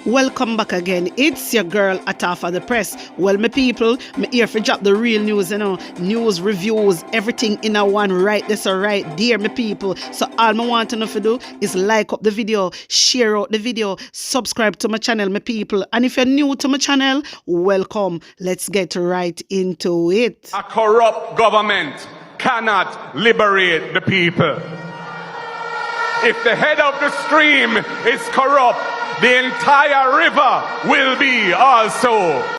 Welcome back again. It's your girl Atafa the Press. Well, my people, me here for drop the real news, news, reviews, everything in a one right this or right there, my people. So all I want to know to do is like up the video, share out the video, subscribe to my channel, my people. And if you're new to my channel, welcome. Let's get right into it. A corrupt government cannot liberate the people. If the head of the stream is corrupt, the entire river will be also.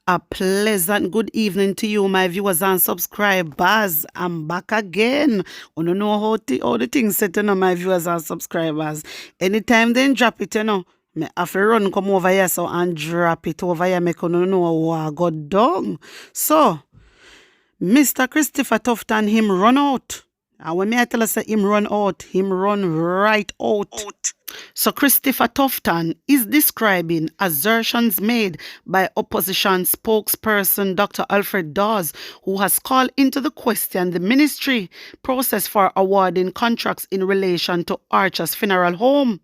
A pleasant good evening to you, my viewers and subscribers. I'm back again. I don't know how the things set, my viewers and subscribers. Anytime they drop it, me have to run come over here so and drop it over here. Me can know what got done. So, Mr. Christopher Tufton, him run out. And when I tell us that him run out, him run right out. So Christopher Tufton is describing assertions made by opposition spokesperson Dr. Alfred Dawes, who has called into the question the ministry process for awarding contracts in relation to Archer's funeral home.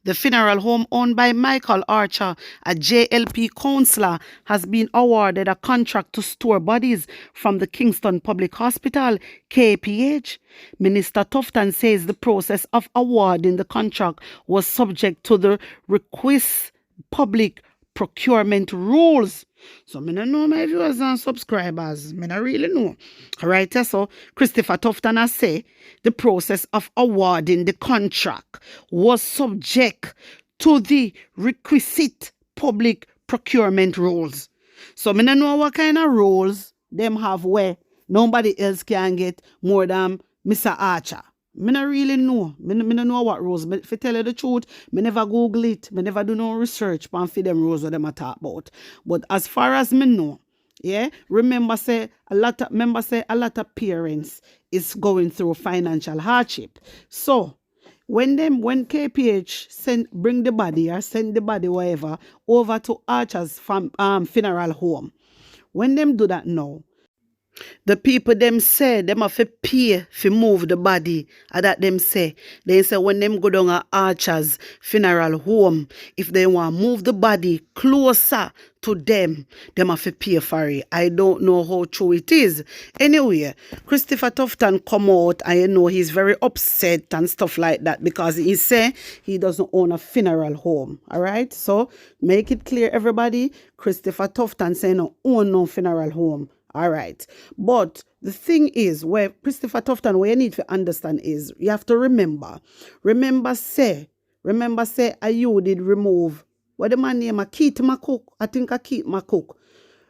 The funeral home owned by Michael Archer, a JLP councillor, has been awarded a contract to store bodies from the Kingston Public Hospital, KPH. Minister Tufton says the process of awarding the contract was subject to the requisite public procurement rules. So, I don't know my viewers and subscribers. I don't really know. Alright, so Christopher Tufton has said the process of awarding the contract was subject to the requisite public procurement rules. So, I don't know what kind of rules them have where nobody else can get more than Mr. Archer. I don't really know. I don't know what rules. But if I tell you the truth, I never Google it. I never do no research on for them rules what them I talk about. But as far as me know, yeah, remember say a lot of parents is going through financial hardship. So when KPH bring the body or send the body wherever over to Archer's funeral home, when them do that now, the people them say them have to pay to move the body. And that them say. They say when them go down to Archer's funeral home, if they want to move the body closer to them have to pay for it. I don't know how true it is. Anyway, Christopher Tufton come out and he's very upset and stuff like that because he say he doesn't own a funeral home. Alright? So make it clear everybody, Christopher Tufton say no own no funeral home. All right. But the thing is, where Christopher Tufton, what you need to understand is, you have to remember say, you did remove, what the man name, Keith McCook, I think Keith McCook,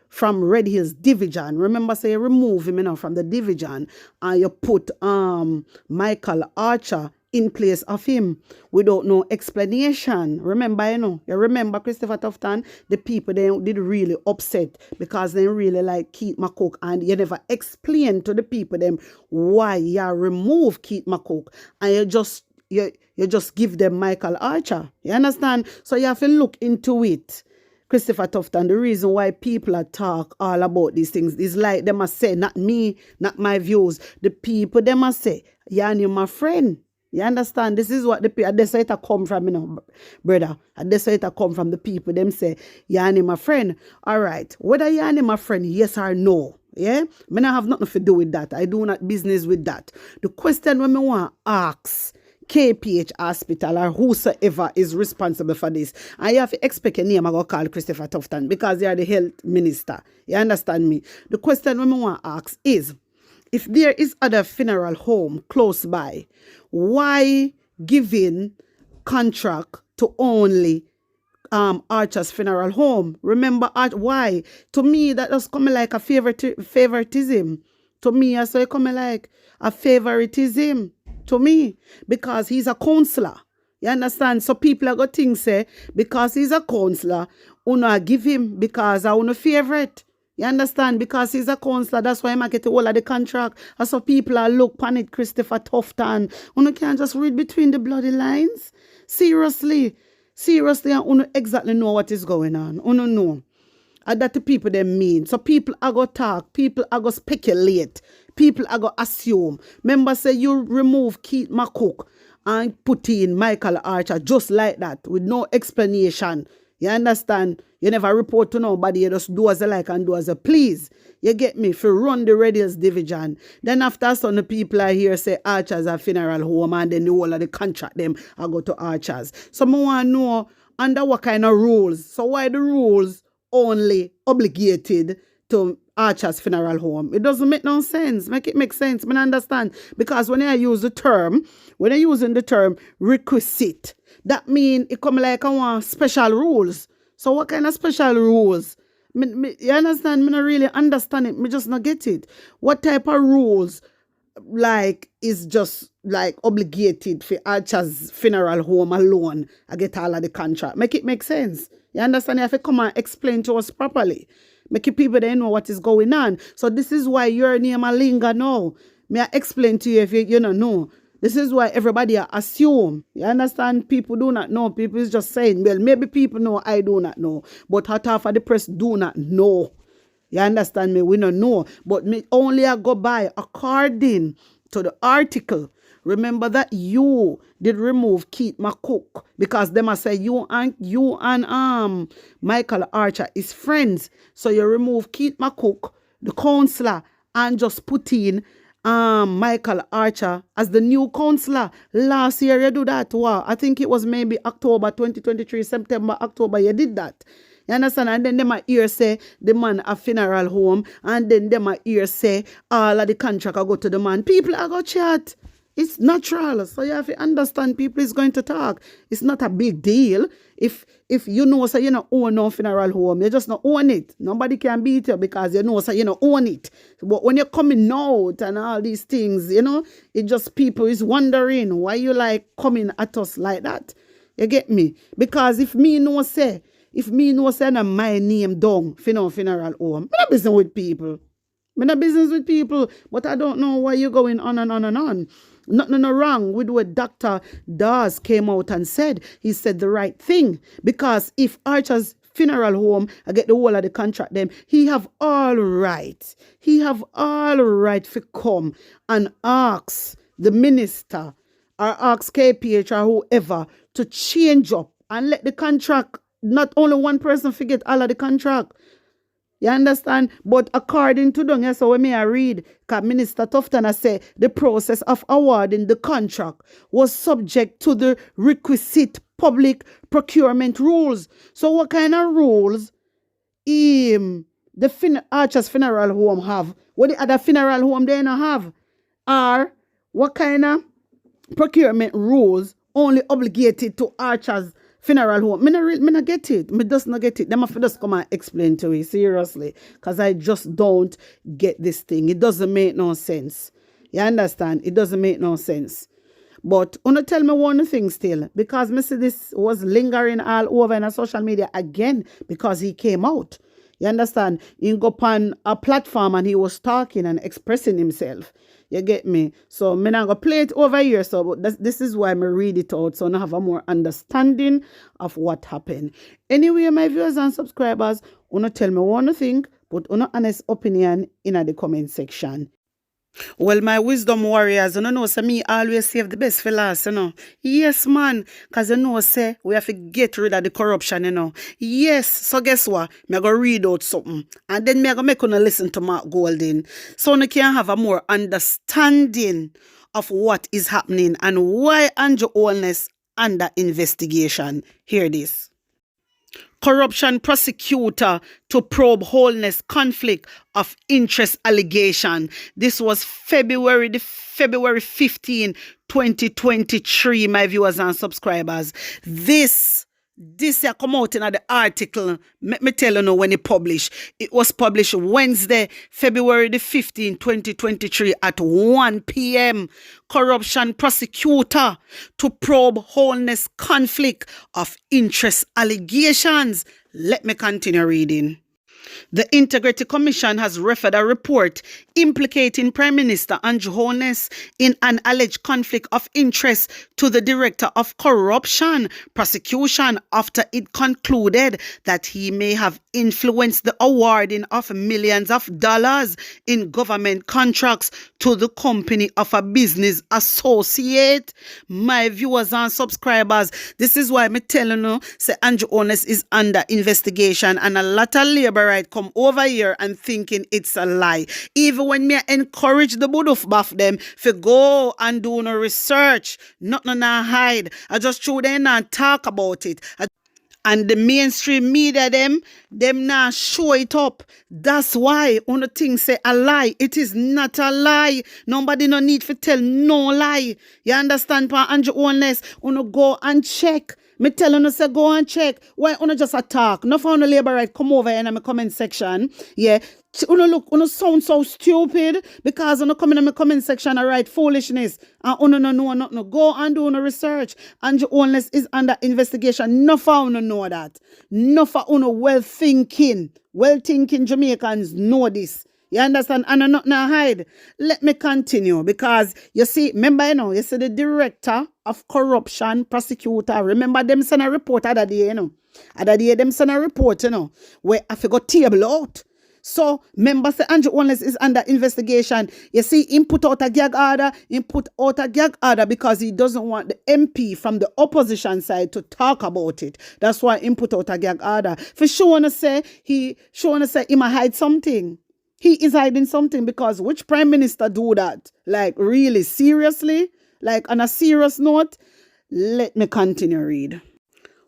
from Red Hills Division. Remember say, you remove him from the division, and you put Michael Archer in place of him without no explanation. Remember, you remember Christopher Tufton, the people they did really upset because they really like Keith McCook, and you never explain to the people them why you remove Keith McCook and you just give them Michael Archer. You understand? So you have to look into it. Christopher Tufton, the reason why people are talk all about these things is like them must say, not me, not my views. The people them must say, you're my friend. You understand? This is what that's where it come from, brother. That's where it come from. The people them say, Yanni my friend. All right. Whether Yanni my friend, yes or no. Yeah? I have nothing to do with that. I do not business with that. The question when I want to ask KPH Hospital or whosoever is responsible for this, and you have to expect a name I go call Christopher Tufton because they are the health minister. You understand me? The question when I want to ask is, if there is other funeral home close by, why giving contract to only Archer's funeral home? Remember, why? To me, that does come like a favoritism. To me, I say come like a favoritism. To me, because he's a councillor. You understand? So people are going to think, say, because he's a councillor, I give him because I want a favorite. You understand? Because he's a councillor, that's why I get all of the contract. And so people are look upon it, Christopher Tufton. You can't just read between the bloody lines. Seriously, and you exactly know what is going on. You know. And that the people they mean. So people are going to talk, people are going to speculate, people are going to assume. Remember say you remove Keith McCook and put in Michael Archer just like that with no explanation. You understand? You never report to nobody. You just do as you like and do as you please. You get me? If you run the Red Hills division. Then after some the people are here say Archer's a funeral home and then the whole of the contract them I go to Archer's. So I want to know under what kind of rules. So why the rules only obligated to Archer's funeral home? It doesn't make no sense. Make it make sense. I understand. Because when I use the term, when I using the term requisite, that means it come like I want special rules. So what kind of special rules? You understand? Me not really understand it. Me just not get it. What type of rules like is just like obligated for Archer's funeral home alone? I get all of the contract. Make it make sense. You understand? You have to come and explain to us properly. Make it people they know what is going on. So this is why your name a linger now. May I explain to you if you don't know. This is why everybody assume. You understand? People do not know. People is just saying, well, maybe people know, I do not know. But half of the press do not know. You understand me? We don't know. But me only I go by according to the article. Remember that you did remove Keith McCook because they must say you and Michael Archer is friends. So you remove Keith McCook, the counselor, and just put in Michael Archer as the new counselor. Last year you do that. Wow. I think it was maybe October 2023, September, October, you did that. You understand? And then them a hear say the man a funeral home, and then them a hear say all of the contract I go to the man. People are go chat. It's natural. So you have to understand people is going to talk. It's not a big deal. If you know so you don't own no funeral home, you just not own it. Nobody can beat you because you know so you don't own it. But when you're coming out and all these things, you know, it just people is wondering why you like coming at us like that. You get me? Because if me know say na my name down for no funeral home, I'm not business with people. I'm not business with people, but I don't know why you're going on and on and on. Nothing wrong with what Dr. Dawes came out and said. He said the right thing. Because if Archer's funeral home, I get the whole of the contract them, he have all right. He have all right to come and ask the minister or ask KPH or whoever to change up and let the contract, not only one person forget all of the contract. You understand? But according to them, yes, so when I read, Minister Tufton I say the process of awarding the contract was subject to the requisite public procurement rules. So what kind of rules the Archer's funeral home have? What the other funeral home they don't have? Or what kind of procurement rules only obligated to Archer's funeral home? Me not get it. Me just not get it. Them have to just come and explain to me, seriously. Because I just don't get this thing. It doesn't make no sense. You understand? It doesn't make no sense. But wanna tell me one thing still. Because me see this was lingering all over in social media again. Because he came out. You understand? He go on a platform and he was talking and expressing himself. You get me? So I'm not going to play it over here. So this is why I read it out. So I have a more understanding of what happened. Anyway, my viewers and subscribers, wanna tell me one thing, but an honest opinion in the comment section. Well, my wisdom warriors, you know, say me always save the best for last, you know. Yes, man, because you know, say, we have to get rid of the corruption, you know. Yes, so guess what? I'm going to read out something, and then I'm going to make you listen to Mark Golding, so you can have a more understanding of what is happening and why Andrew Wholeness under investigation. Hear this. Corruption prosecutor to probe Wholeness conflict of interest allegation. This was February 15, 2023, my viewers and subscribers. This come out in the article. Let me tell you now when it published. It was published Wednesday, February 15, 2023 at 1 p.m. Corruption prosecutor to probe Wholeness conflict of interest allegations. Let me continue reading. The Integrity Commission has referred a report implicating Prime Minister Wholeness in an alleged conflict of interest to the Director of Corruption Prosecution after it concluded that he may have influenced the awarding of millions of dollars in government contracts to the company of a business associate. My viewers and subscribers, this is why I'm telling you, say Wholeness is under investigation, and a lot of labor right come over here and thinking it's a lie. Even when me encourage the both of them to go and do no research, nothing to hide. I just show them and talk about it. And the mainstream media, them now show it up. That's why on the thing say a lie. It is not a lie. Nobody no need to tell no lie. You understand, pa Andrew Wholeness? Uno go and check. Me tell you, say go and check. Why uno just attack? No for uno labor right come over in my comment section. Yeah. Uno look, uno sound so stupid because uno come in my comment section and write foolishness. And uno no know nothing. Go and do uno research. And Wholeness is under investigation. No for uno know that. No for uno well thinking Jamaicans know this. You understand? And I'm not now hide. Let me continue because you see, remember, you see the Director of Corruption Prosecutor. Remember them send a report other day, Other day them send a report, where I forgot table out. So, members say Wholeness is under investigation. You see, he put out a gag order, because he doesn't want the MP from the opposition side to talk about it. That's why he put out a gag order. For sure to say he might hide something. He is hiding something because which prime minister do that? Like really seriously? Like on a serious note? Let me continue read.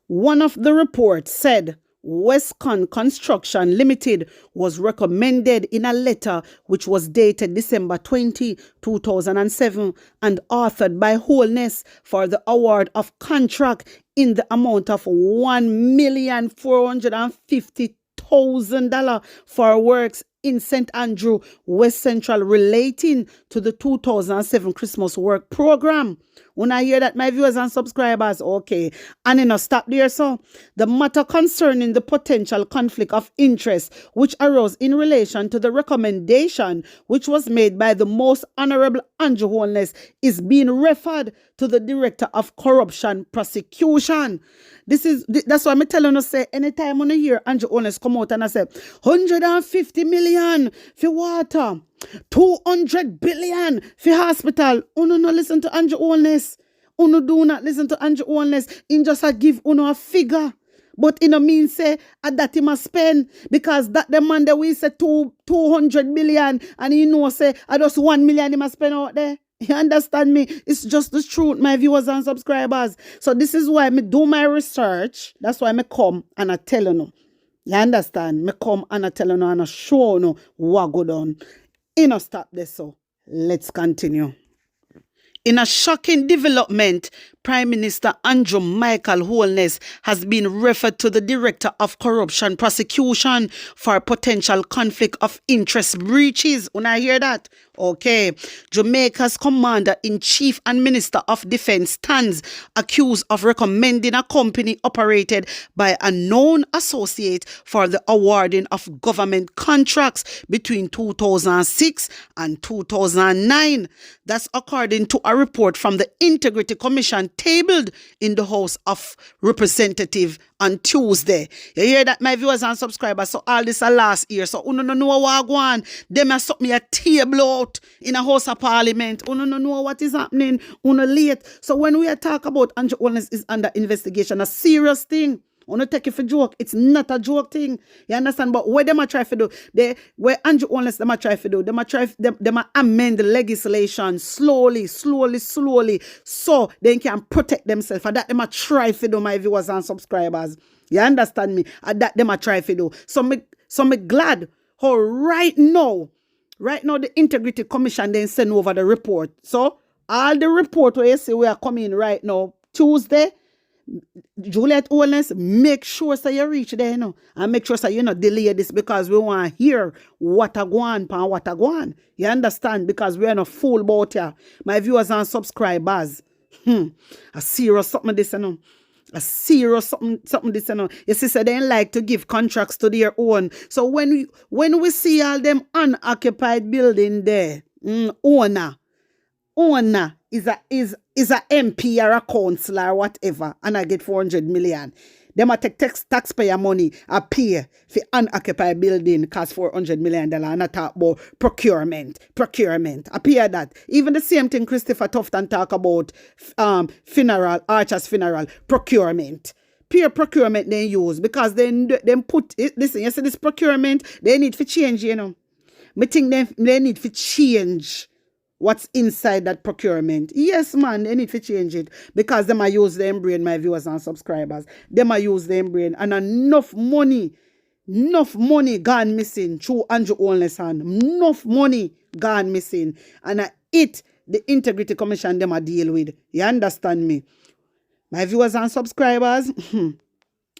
One of the reports said Westcon Construction Limited was recommended in a letter which was dated December 20, 2007 and authored by Wholeness for the award of contract in the amount of $1,450,000 for works in St. Andrew, West Central relating to the 2007 Christmas work program. When I hear that, my viewers and subscribers, okay. And stop there, so. The matter concerning the potential conflict of interest which arose in relation to the recommendation which was made by the Most Honorable Andrew Wholeness is being referred to the Director of Corruption Prosecution. That's why I'm telling you, say, anytime when you hear Andrew Wholeness come out and I say, 150 million for water, 200 billion for hospital. Uno no listen to Andrew Wholeness. Uno do not listen to Andrew Wholeness. In just a give uno a figure. But in a mean say that he must spend because that the man that we say 200 billion and he know say I just 1 million he must spend out there. You understand me? It's just the truth, my viewers and subscribers. So this is why I do my research. That's why I come and I tell you. You understand? Me come and I tell you and I show you what go down. Stop this, so let's continue. In a shocking development, Prime Minister Andrew Michael Wholeness has been referred to the Director of Corruption Prosecution for potential conflict of interest breaches. When I hear that, okay. Jamaica's Commander-in-Chief and Minister of Defense stands accused of recommending a company operated by a known associate for the awarding of government contracts between 2006 and 2009. That's according to a report from the Integrity Commission tabled in the House of Representatives on Tuesday. You hear that, my viewers and subscribers? So all this last year. So uno no know what go on. Them a suck me a table out in a House of Parliament. Uno no know what is happening. Uno late. So when we talk about Andrew Wholeness is under investigation, a serious thing. I want to take it for joke. It's not a joke thing. You understand? But what them a try to do, where Andrew Wholeness them a try to do, them a amend the legislation slowly, so they can protect themselves. And that them a try to do, my viewers and subscribers. You understand me? And that them a try to do. So me glad how right now the Integrity Commission then send over the report. So all the report where you see we are coming right now, Tuesday, Juliet Wholeness, make sure so you reach there, and make sure so you not delay this because we want to hear what a go on. You understand? Because we are not fool about here. My viewers and subscribers. A serious something this, A serious something this, you know. Your sister they like to give contracts to their own. So when we see all them unoccupied building there, owner is a MP or a councillor or whatever, and I get 400 million. Them a take taxpayer money a pay for unoccupied building cost $400 million and I talk about procurement. I pay that. Even the same thing Christopher Tufton talk about funeral, Archer's funeral, procurement. Pure procurement they use because then put it, listen, you see this procurement, they need to change, you know. Me think they need to change what's inside that procurement. Yes, man, they need to change it because them might use them brain, my viewers and subscribers. They might use them brain and enough money gone missing through Andrew Wholeness hand. Enough money gone missing. And the Integrity Commission them a deal with. You understand me? My viewers and subscribers,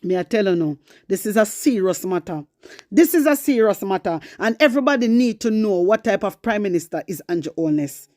me I tell you now, this is a serious matter. This is a serious matter. And everybody need to know what type of Prime Minister is Andrew Wholeness.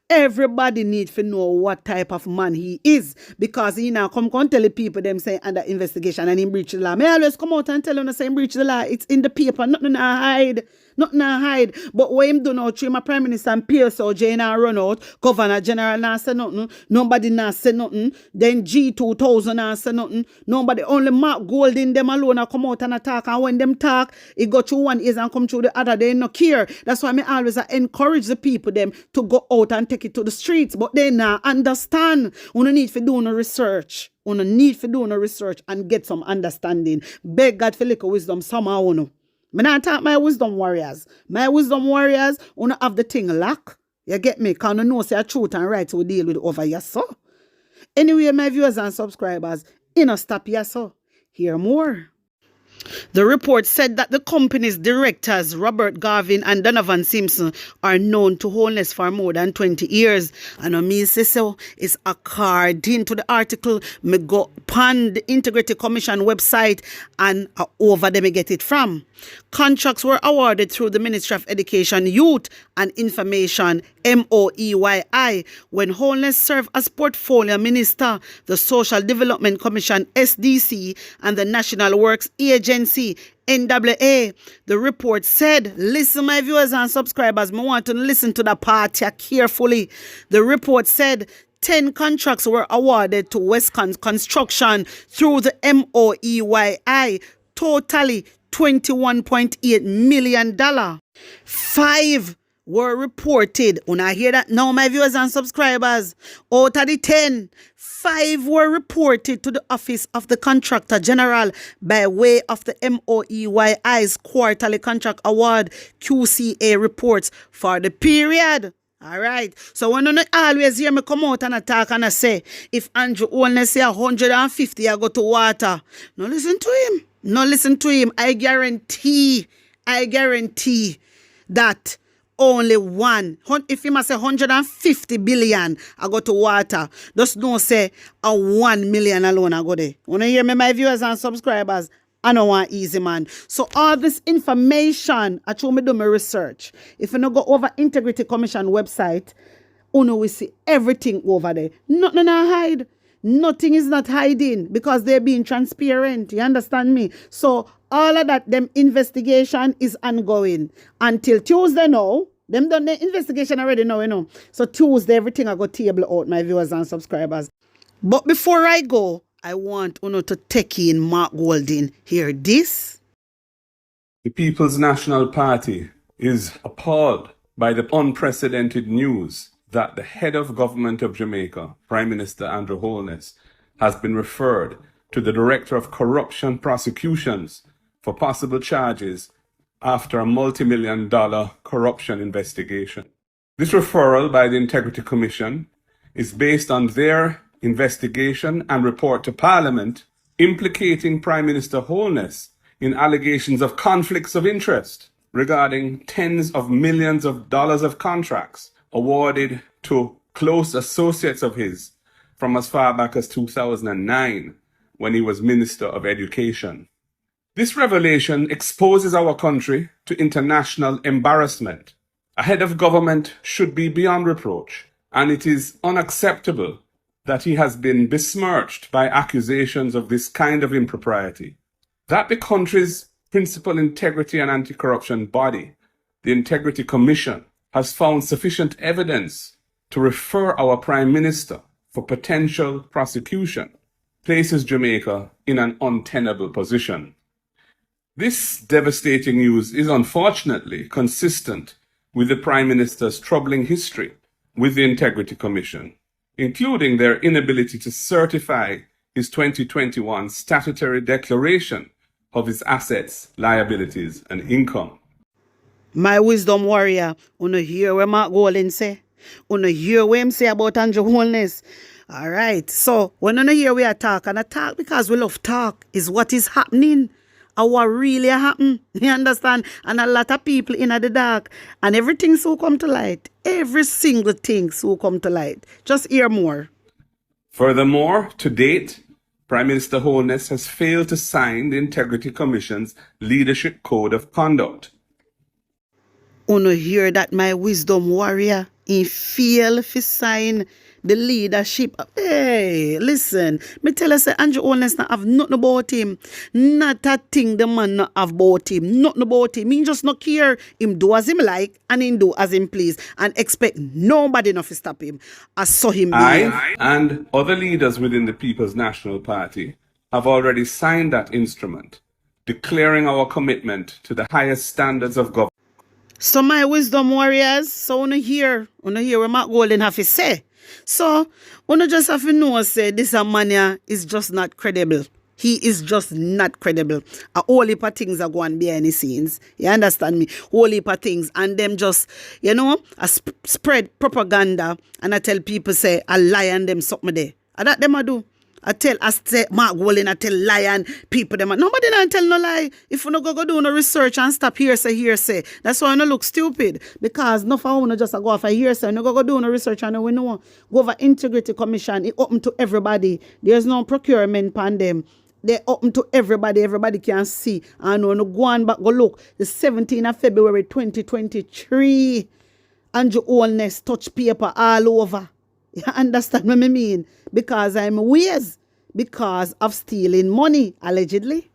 Everybody needs to know what type of man he is. Because he now come tell the people them say under investigation and he breach the law. May I always come out and tell you say breach the law. It's in the paper. Nothing I hide. Nothing I hide. But what him do now, through my Prime Minister and PSOJ now run out. Governor General now say nothing. Nobody now say nothing. Then G2000 now say nothing. Nobody, only Mark Golding them alone now come out and attack. And when them talk, it go through one ears and come through the other. They no care. That's why I always encourage the people them to go out and take it to the streets. But they now understand. You need to do no research. You need to do no research and get some understanding. Beg God for little wisdom somehow. You I not talk my wisdom warriors. My wisdom warriors, you have the thing lock. You get me? Because you know say truth and right we deal with over here, so. Anyway, my viewers and subscribers, stop here, so. Hear more. The report said that the company's directors, Robert Garvin and Donovan Simpson, are known to Wholeness for more than 20 years. And on me say so, it's according to the article, me go upon the Integrity Commission website and over there me get it from. Contracts were awarded through the Ministry of Education, Youth and Information, MOEYI, when Wholeness served as portfolio minister, the Social Development Commission, SDC, and the National Works Agency, NWA. The report said, listen my viewers and subscribers, I want to listen to the part here carefully. The report said 10 contracts were awarded to Westcon Construction through the MOEYI, totally $21.8 million. 5 were reported. When I hear that now, my viewers and subscribers, out of the 10, 5 were reported to the Office of the Contractor General by way of the MOEYI's quarterly contract award QCA reports for the period. All right. So when you always hear me come out and attack and I say, if Andrew Wholeness say 150, I go to Wata. No listen to him. No listen to him. I guarantee that only one. If he must say 150 billion, I go to Wata. Just don't say a 1 million alone I go there. When you hear me, my viewers and subscribers, I don't want easy, man. So all this information, I told me do my research. If you no go over Integrity Commission website, you know we see everything over there. Nothing I hide. Nothing is not hiding because they're being transparent. You understand me? So all of that, them investigation is ongoing until Tuesday now. Them done the investigation already now, you know. So Tuesday, everything I go table out, my viewers and subscribers. But before I go, I want you to take in Mark Golding. Hear this. The People's National Party is appalled by the unprecedented news that the head of government of Jamaica, Prime Minister Andrew Wholeness, has been referred to the Director of Corruption Prosecutions for possible charges after a multi-million-dollar corruption investigation. This referral by the Integrity Commission is based on their investigation and report to Parliament implicating Prime Minister Wholeness in allegations of conflicts of interest regarding tens of millions of dollars of contracts awarded to close associates of his from as far back as 2009 when he was Minister of Education. This revelation exposes our country to international embarrassment. A head of government should be beyond reproach, and it is unacceptable that he has been besmirched by accusations of this kind of impropriety, that the country's principal integrity and anti-corruption body, the Integrity Commission, has found sufficient evidence to refer our Prime Minister for potential prosecution, places Jamaica in an untenable position. This devastating news is unfortunately consistent with the Prime Minister's troubling history with the Integrity Commission, including their inability to certify his 2021 statutory declaration of his assets, liabilities, and income. My wisdom warrior, wanna hear what Mark Golden say? Wanna hear what him say about Wholeness? All right, so when you hear we attack, and attack because we love talk, is what is happening. Or what really happen. You understand? And a lot of people in the dark. And everything so come to light. Every single thing so come to light. Just hear more. Furthermore, to date, Prime Minister Wholeness has failed to sign the Integrity Commission's Leadership Code of Conduct. Wanna hear that, my wisdom warrior? He fail to sign the leadership. Hey, listen. Me tell you, say Wholeness not have nothing about him. Not a thing the man not have about him. Nothing about him. He just not care. Him do as him like and him do as him please. And expect nobody not to stop him. I saw him behave. I and other leaders within the People's National Party have already signed that instrument, declaring our commitment to the highest standards of government. So my wisdom warriors, so wanna hear what Mark Golden have to say. So, wanna just have to know, say, this man is just not credible. He is just not credible. A whole heap of things are going behind the scenes. You understand me? Whole heap of things. And them just, spread propaganda. And I tell people, say, I lie and them something there. And that them I do. I say, Mark Golden, I tell lie and people them. Nobody not tell no lie. If you no go do no research and stop hearsay. That's why you no look stupid. Because no for you just go off a hearsay. You go do no research and we know. Go over Integrity Commission. It open to everybody. There's no procurement on them. They open to everybody. Everybody can see. And when you go on back, go look. The 17th of February 2023. Wholeness touch paper all over. You understand what I mean? Because I'm ways. Because of stealing money, allegedly.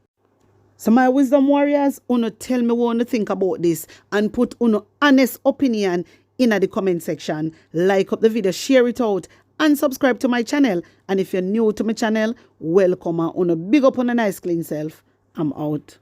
So my wisdom warriors, tell me what you think about this. And put honest opinion in the comment section. Like up the video, share it out. And subscribe to my channel. And if you're new to my channel, welcome and big up on a nice clean self. I'm out.